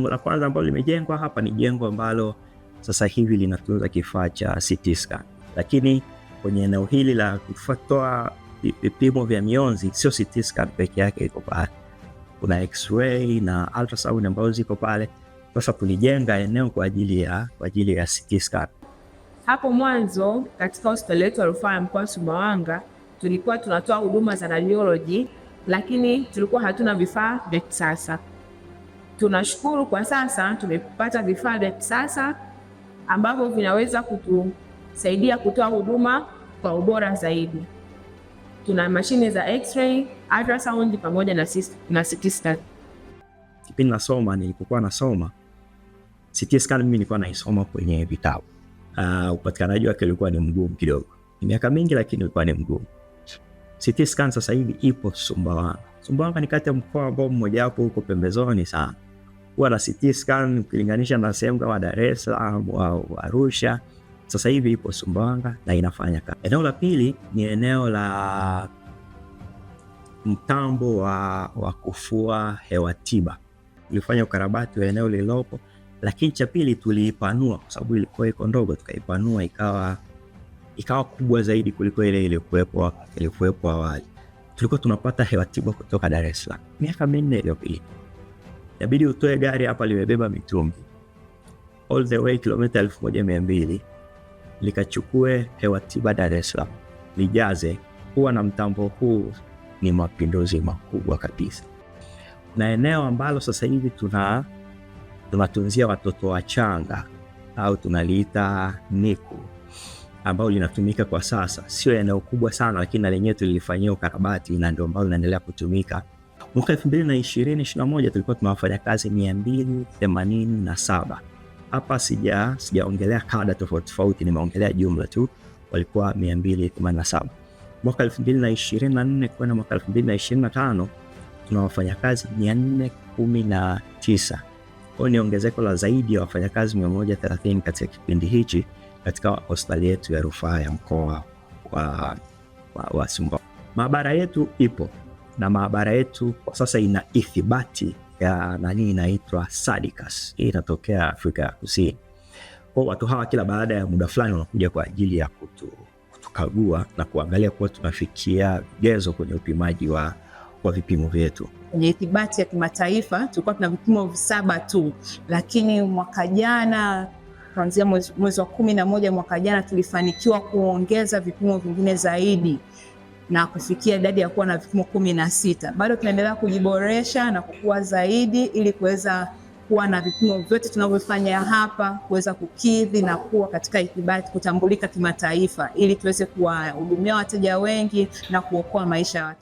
Jengo la kwanza ambalo limejengwa hapa ni jengo ambalo sasa hivi linatunza kifaa cha CT scan. Lakini kwenye eneo hili la kutoa vipimo vya mionzi, sio CT scan peke yake iko pale. Kuna X-ray na ultrasound ambazo ziko pale. Sasa tulijenga eneo kwa ajili ya CT scan. Hapo mwanzo katika hospitali yetu ya rufaa ya mkoa wa Sumbawanga tulikuwa tunatoa huduma za radiology, lakini tulikuwa hatuna vifaa vya kisasa. Tunashukuru kwa sasa tumepata vifaa vya kisasa ambavyo vinaweza kutusaidia kutoa huduma kwa ubora zaidi. Tuna mashine za X-ray, ultrasound pamoja na CT scan. Kipindi nilipokuwa nasoma CT scan mimi nilikuwa naisoma kwenye vitabu. Upatikanaji wake ulikuwa ni mgumu kidogo. Ni miaka mingi lakini ulikuwa ni mgumu. CT scan sasa hivi ipo Sumbawanga. Sumbawanga ni kati ya mkoa ambao mmoja wapo huko pembezoni sana. Huwa na CT scan ukilinganisha na sehemu kama Dar es Salaam au Arusha. Sasa hivi ipo Sumbawanga na inafanya kazi. Eneo la pili ni eneo la mtambo wa kufua hewa tiba. Tulifanya ukarabati wa eneo lililopo, lakini cha pili tuliipanua kwa sababu ilikuwa iko ndogo, tukaipanua ikawa kubwa zaidi kuliko ile ilikuwepo awali. Tulikuwa tunapata hewa tiba kutoka Dar es Salaam. Miaka 4 iliyopita inabidi utoe gari hapa limebeba mitungi all the way kilomita 1200 likachukue hewa tiba Dar es Salaam lijaze. Kuwa na mtambo huu ni mapinduzi makubwa kabisa. Na eneo ambalo sasa hivi tunatunzia watoto wachanga au tunaliita NICU, ambao linatumika kwa sasa, sio eneo kubwa sana, lakini na lenyewe tulilifanyia ukarabati na ndio ambalo linaendelea kutumika. Mwaka 2020-2021 tulikuwa tunawafanya kazi 287. Hapa sijaongelea kada tofauti, nimeongelea jumla tu, walikuwa 287. Mwaka 2024 kwenda mwaka 2025 tuna wafanyakazi 419. Kwa ni ongezeko la zaidi ya wafanyakazi 130 katika kipindi hichi katika hospitali yetu ya rufaa ya mkoa wa Sumbawanga. Maabara yetu ipo na maabara yetu kwa sasa ina ithibati ya inaitwa SADCAS. Hii inatokea Afrika ya Kusini. Kwa watu hawa kila baada ya muda fulani wanakuja kwa ajili ya kutukagua na kuangalia kuwa tunafikia vigezo kwenye upimaji wa vipimo vyetu. Kwenye ithibati ya kimataifa tulikuwa tuna vipimo 7 tu, lakini mwaka jana kuanzia mwezi wa 11 mwaka jana tulifanikiwa kuongeza vipimo vingine zaidi na kufikia idadi ya kuwa na vipimo 16. Bado tunaendelea kujiboresha na kukua zaidi ili kuweza kuwa na vipimo vyote tunavyofanya hapa kuweza kukidhi na kuwa katika ithibati, kutambulika kimataifa ili tuweze kuwahudumia wateja wengi na kuokoa maisha ya watu.